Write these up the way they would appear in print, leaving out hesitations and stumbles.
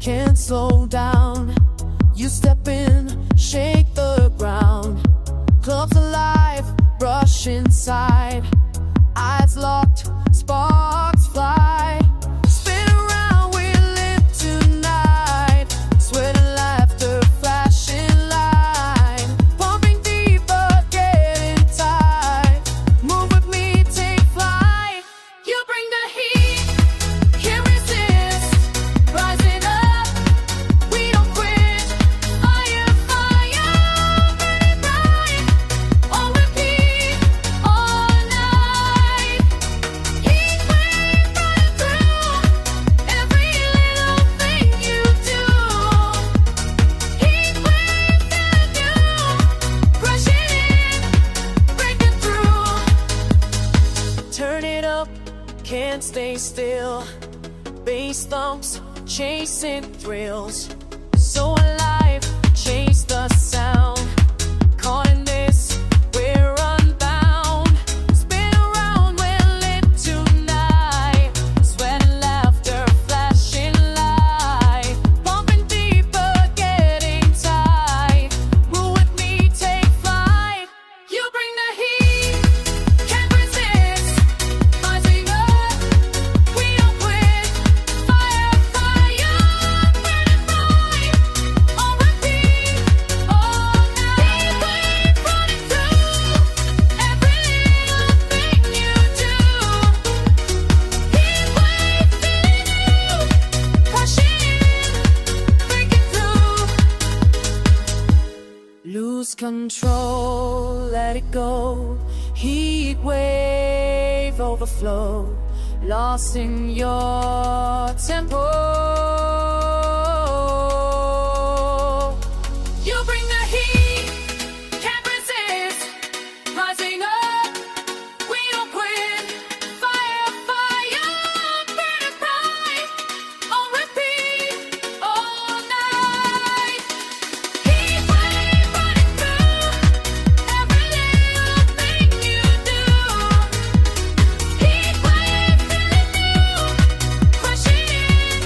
can't slow down. You step in, shake the ground. Clubs alive, rush inside. Eyes locked, sparks fly. Spin around, we live tonight. Sweat and laughter, flashing light. Pumping deeper, getting tight. Move with me, take flight. You bring the heat, can't resist. Rising up, we don't quit. Fire, fire, burning bright. On repeat, all night. Heat wave running through every little thing you do. Heat wave filling you, rushing in, breaking through. Turn it up, can't stay still. Bass thumps, chasing thrills. So alive, chase the sound. Caught in this, we're unbound. Spin around, we're lit tonight. Sweat and laughter, flashing light. Pumping deeper, getting tight. Move with me, take flight. You bring the heat, can't resist. Rising up, we don't quit. Fire, fire, burning bright. On repeat, all night. Heat wave running through every little thing you do. Heat wave filling you, rushing in, breaking through. Lose control, let it go. Heat wave overflow. Lost in your tempo. You bring the heat, can't resist. Rising up, we don't quit. Fire, fire, burning bright. On repeat, all night. Heat wave running through every little thing you do. Heat wave filling you, rushing in,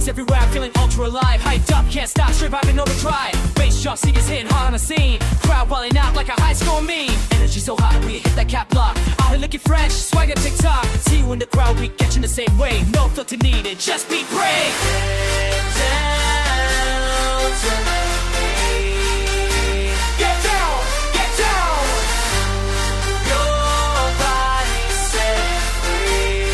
beats everywhere, I'm feeling ultra alive. Hyped up, can't stop, straight vibing overdrive. Bass drop, singers hitting hard on the scene. Crowd balling out like a high score meme. Energy so hot, we hit that cap block. Out here looking fresh, swagger TikTok. See you in the crowd, we catching the same way. No filter needed, just be brave. Get down, get down. Your body set free.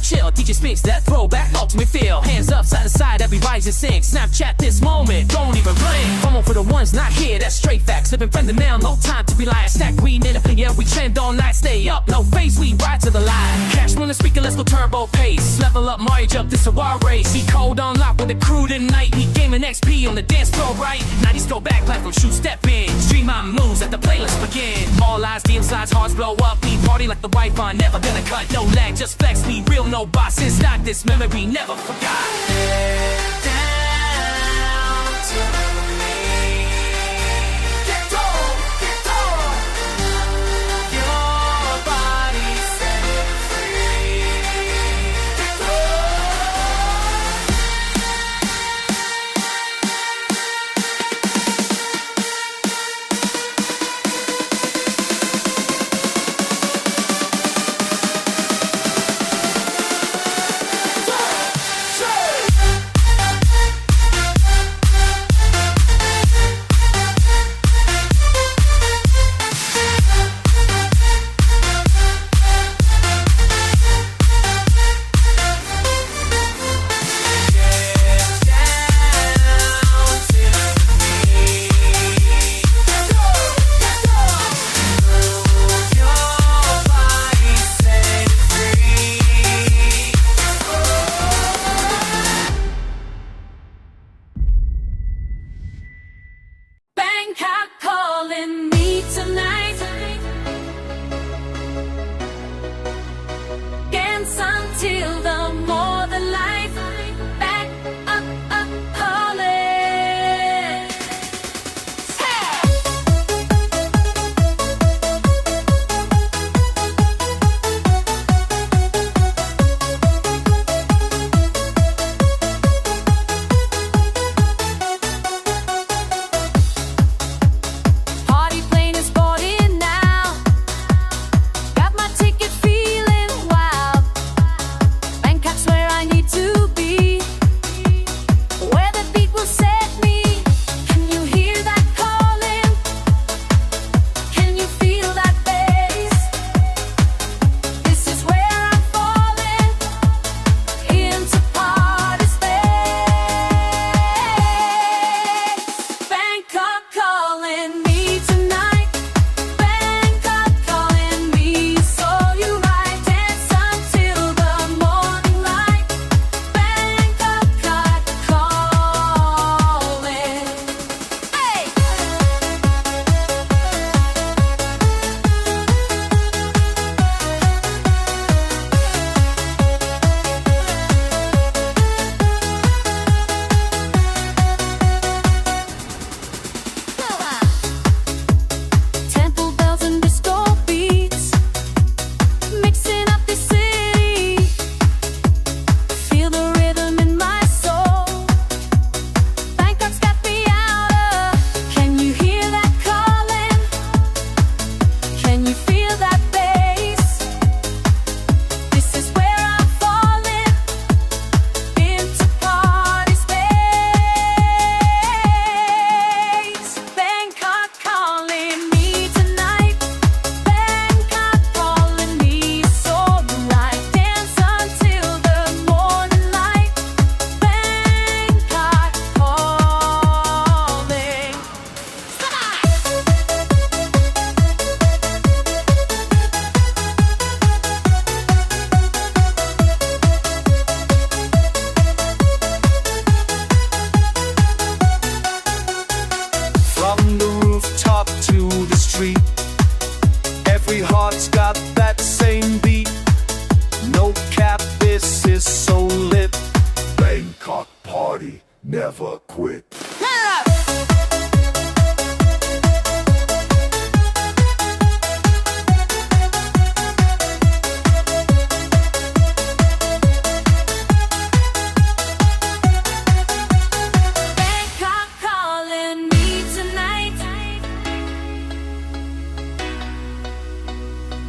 Chill, DJ speaks that throwback ultimate feel. Hands up, side to side, everybody's in sync. Snapchat this moment, don't even blink. Come on for the ones not here, that's straight facts. Living friend and now, no time to be lying. Stack green in the yeah, we trend all night. Stay up, no face, we ride to the line. Cash on the speaker, let's go turbo pace. Level up, marriage up, this a wild race. He cold on lock with the crew tonight. He gaming XP on the dance floor, right? 90s throwback, platform shoot, step in. Stream my moves, let the playlist begin. All eyes, DM sides, hearts blow up. We party like the Wi-Fi, never gonna cut. No lag, just flex, we real, no boss. It's not this memory, never forgot. Get down to me. Get on, get on. Your body set free. Get heart's got that same beat. No cap, this is so lit. Bangkok party, never quit. Bangkok calling me tonight.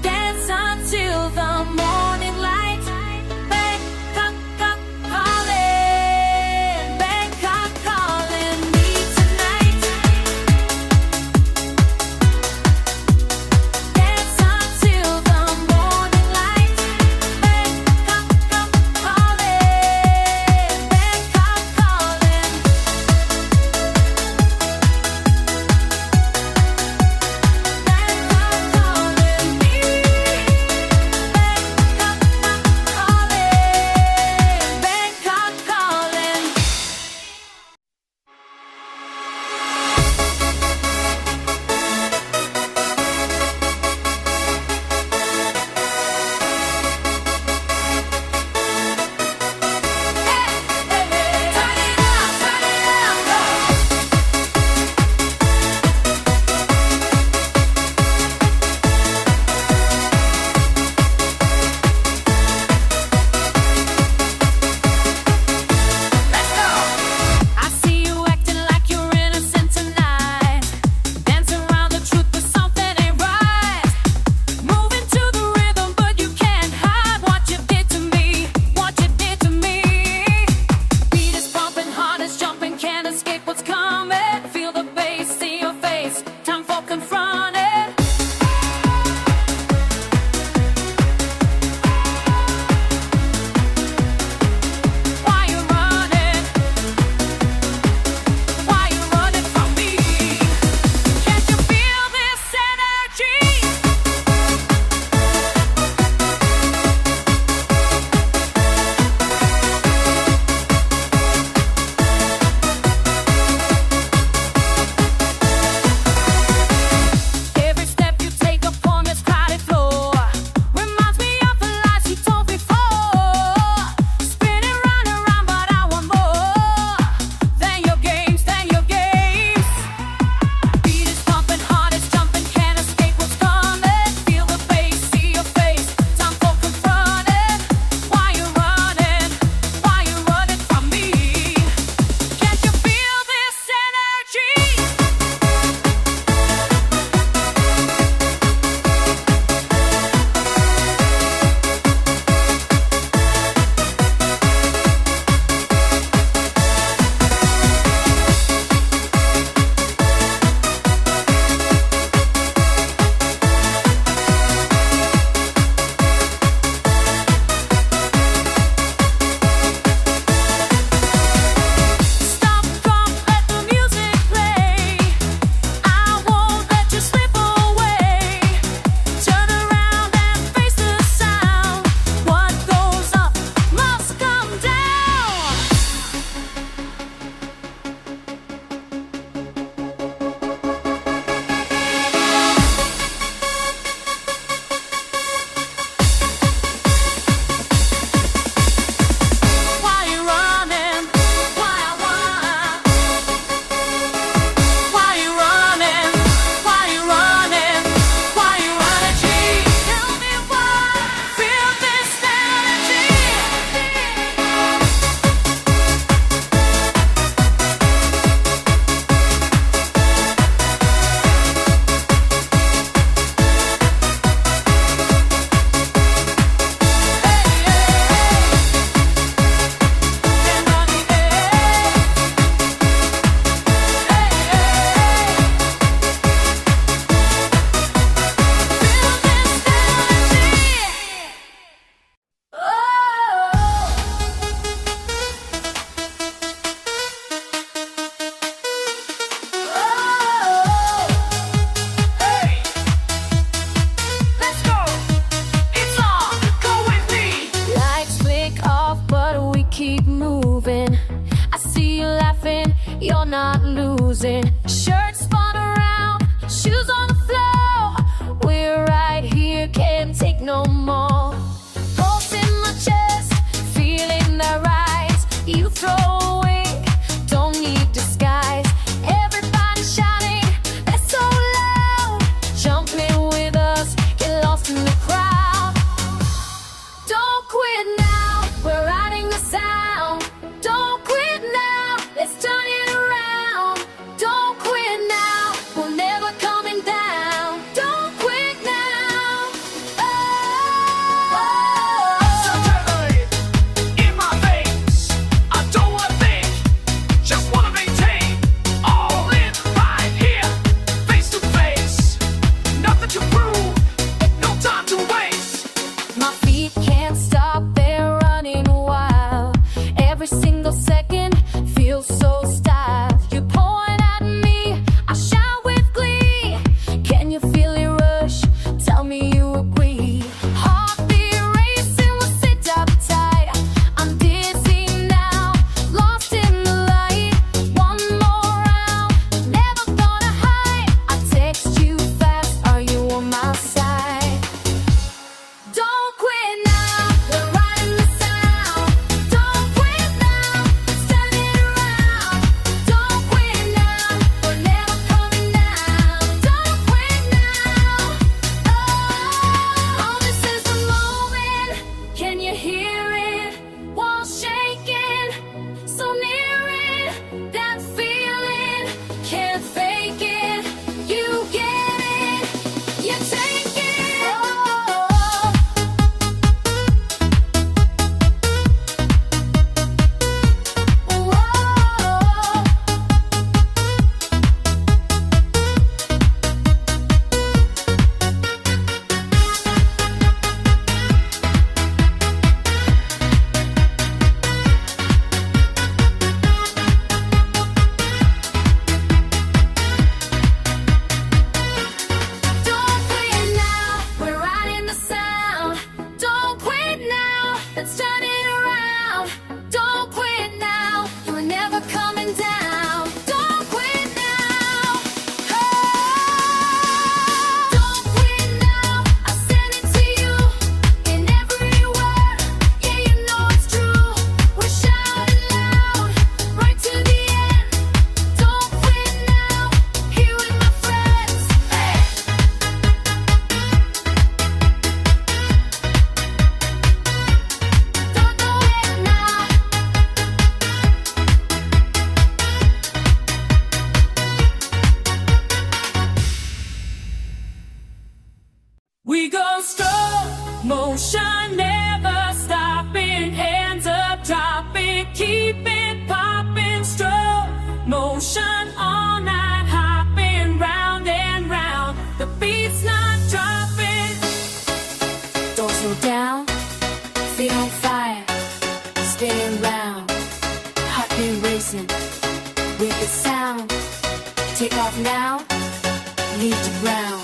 Dance until the morning light. Bangkok calling. Bangkok calling me tonight. Dance until the morning light. Bangkok calling. Bangkok calling. Bangkok calling me. Bangkok calling. Turn it up, turn it up. I see you acting like you're innocent tonight. Dancing around the truth, but something ain't right. Moving to the rhythm, but you can't hide what you did to me. What you did to me. Beat is pumping, heart is jumping, can't escape what's coming. Feel the bass, see your face. Time for confronting. Why you running? Why you running from me? Can't you feel this energy? Every step you take upon this crowded floor reminds me of the lies you told before. Spinning round and round, but I want more than your games, than your games. Beat is pumping, heart is jumping, can't escape what's coming. Feel the bass, see your face, time for confronting. Why you running? Why you running from me? Can't you feel this energy? Stop, come, let the music play. I won't let you slip away. Turn around and face the sound. What goes up must come down. Why you running? Why you running? Why you running? Why you running? Gee, tell me why. Feel this energy. Lights flick off, but we keep moving. I see you laughing, you're not losing. Shirt spun around, shoes on the floor. We're right here, no more. Pulse in my chest, feeling the rise. You throw away, don't need disguise. Everybody shouting, that's so loud. Jump in with us, get lost in the crowd. Don't quit now, we're riding the sound. Don't quit now, let's turn it around. Don't quit now, we're never coming down. Don't quit now. Adrenaline in my veins. I don't wanna think, just wanna maintain. All in right here, face to face. Nothing to prove, no time to waste. My feet can't stop, they're running wild. Every single second feels so stiff. You point at me, I shout with glee. Can you feel it rush? Tell me you agree. Heartbeat racing, we'll sit uptight. I'm dizzy now, lost in the light. One more round, never gonna hide. I text you fast, are you on my side? Don't quit now, we're riding the sound. Don't quit now, let's turn it around. Don't quit now, we're never coming down. Don't quit now. Oh, this is the moment. Can you hear it? Walls shaking, so near it. That feeling, can't fake it. You get it, you take it. Don't quit now, we're riding the sound. Don't quit now, let's turn it around. Don't quit now, you're never coming down. Don't quit now. Don't quit now, I send it to you in every word. Yeah, you know it's true. We're shouting loud, right to the end. Don't quit now, here with my friends. Don't do it now. We go slow motion, never stopping. Hands up, drop it, keep it popping. Slow motion all night, hopping round and round. The beat's not dropping. Don't slow down, feet on fire, spinning round, heartbeat racing with the sound. Take off now, leave the ground.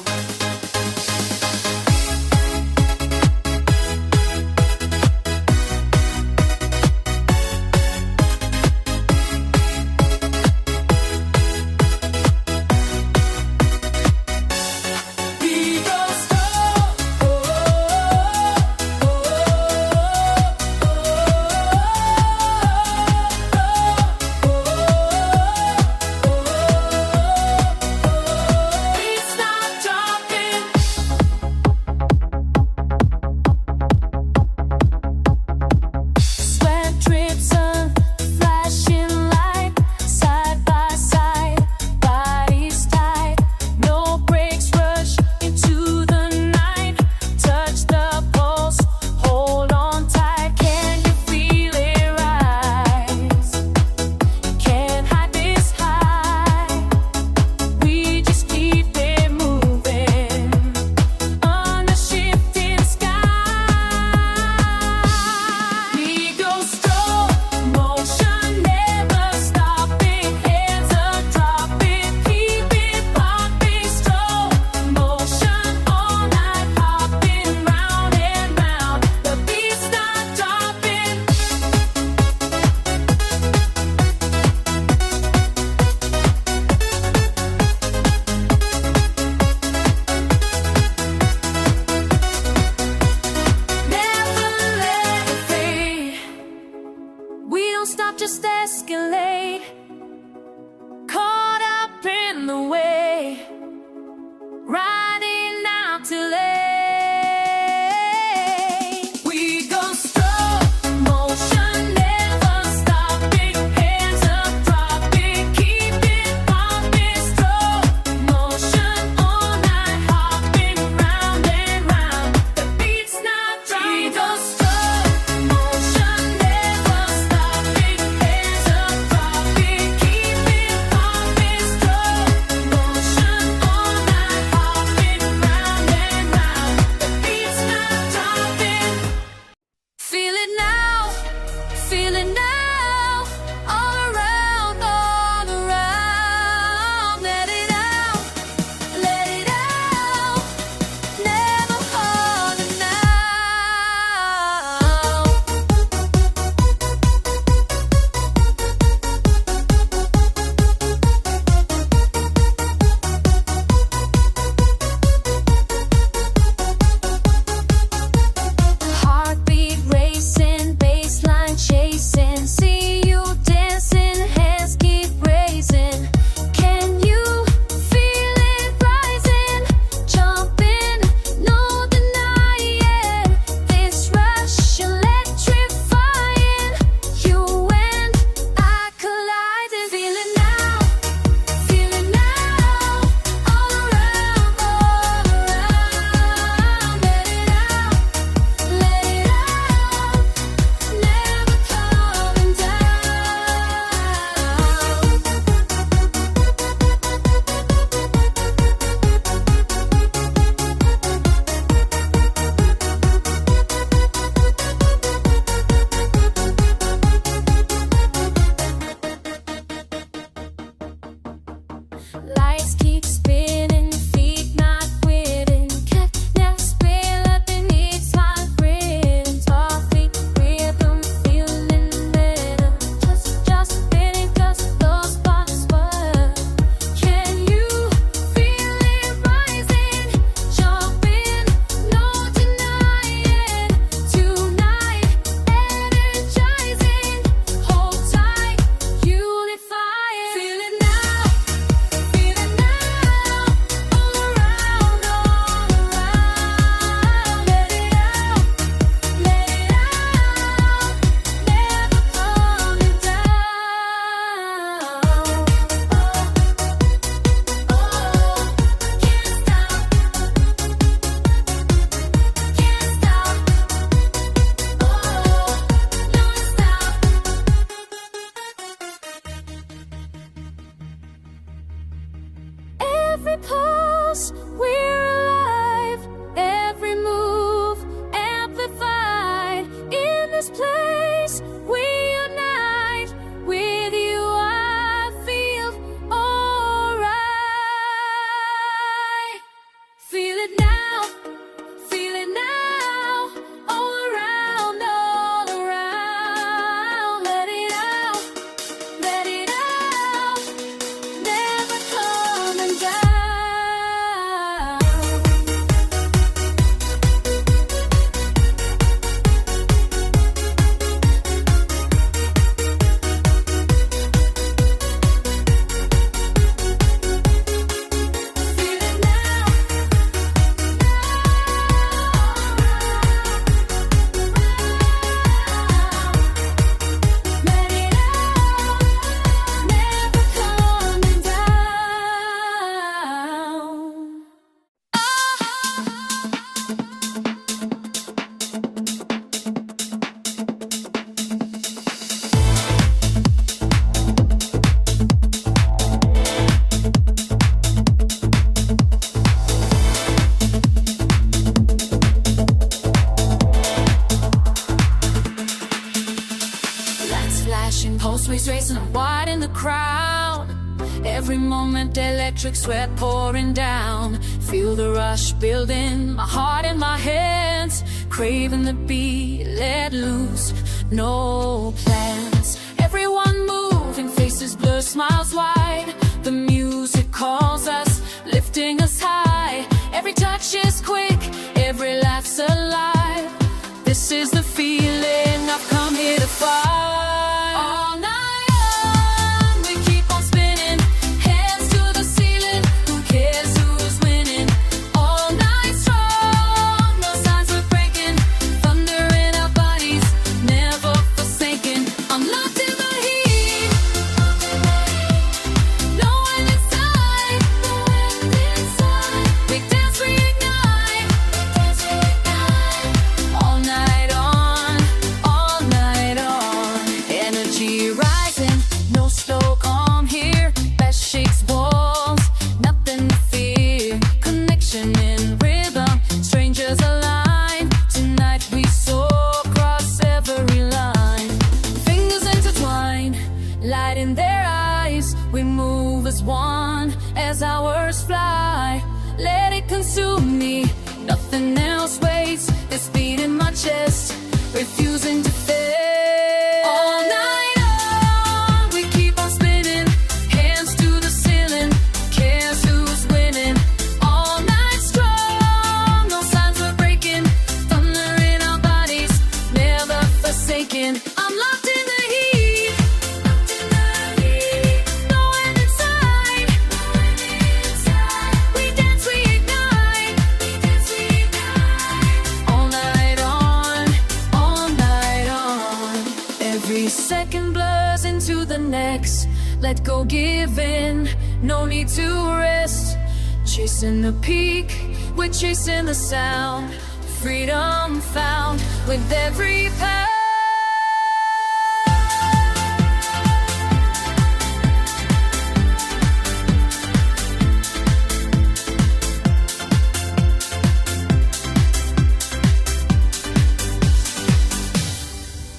waves racing wide in the crowd. Every moment electric sweat pouring down. Feel the rush building, my heart in my hands. Craving the beat, let loose, no plans. Everyone moving, faces blur, smiles wide. The music calls us, lifting us high. Every touch is quick, every laugh's alive. This is the feeling I've come here to find. All night long, we keep on spinning. Hands to the ceiling, who cares who's winning? All night strong, no signs of breaking. Thunder in our bodies, never forsaken. I'm locked in the heat, no end inside, no end inside. We dance, we ignite, all night on, all night on. Energy rising, no slow calm here. Bass shakes walls, nothing to fear. Connection in rhythm, strangers align. Tonight we soar across every line. Fingers intertwine, light in their eyes. We move as one, as hours fly. Let it consume me, nothing else waits. This beat in my chest, refusing to fail. All night long, we keep on spinning. Hands to the ceiling, cares who's winning? All night strong, no signs of breaking. Thunder in our bodies, never forsaken. I'm locked in the heat, no end inside. We dance, we ignite, all night on, all night on. Every second blurs into the next. Let go, give in, no need to rest. Chasing the peak, we're chasing the sound. Freedom found with every pound.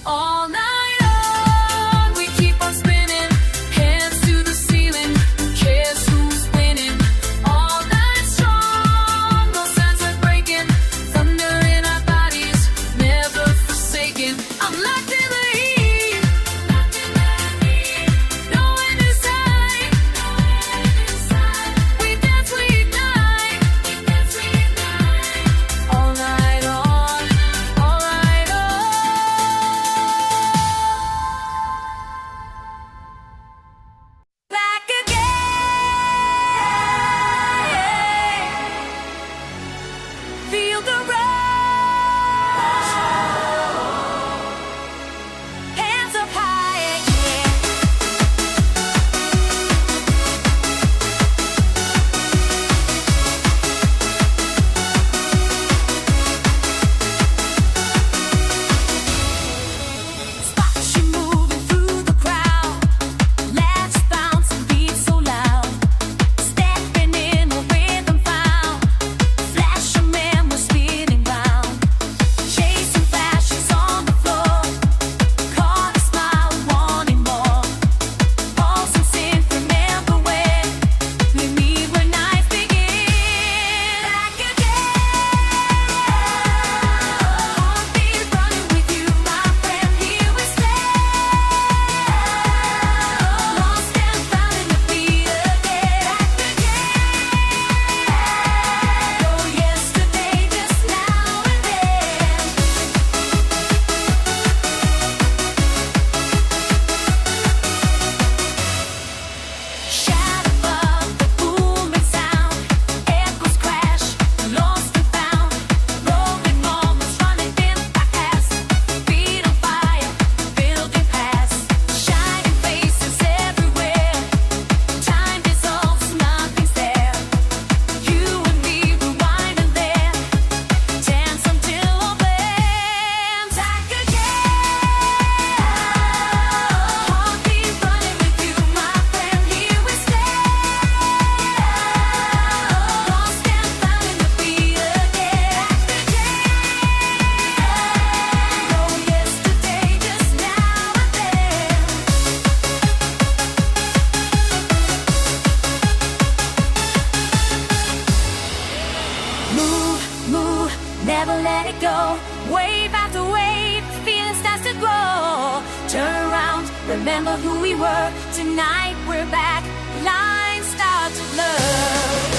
All night on, we keep on spinning. Hands to the ceiling, cares who's winning? All night strong, no signs of breaking. Thunder in our bodies, never forsaken. I'm locked in the heat, no end inside. We dance, we ignite, all night on, all night on. Back again, feel the rush. Hands up high, yeah. Spot you moving through the crowd. Let's bounce and beat so loud. Stepping in a rhythm found. Flash a man, we're spinning Never let it go. Wave after wave, the feeling starts to grow. Turn around, remember who we were. Tonight we're back, lines start to blur.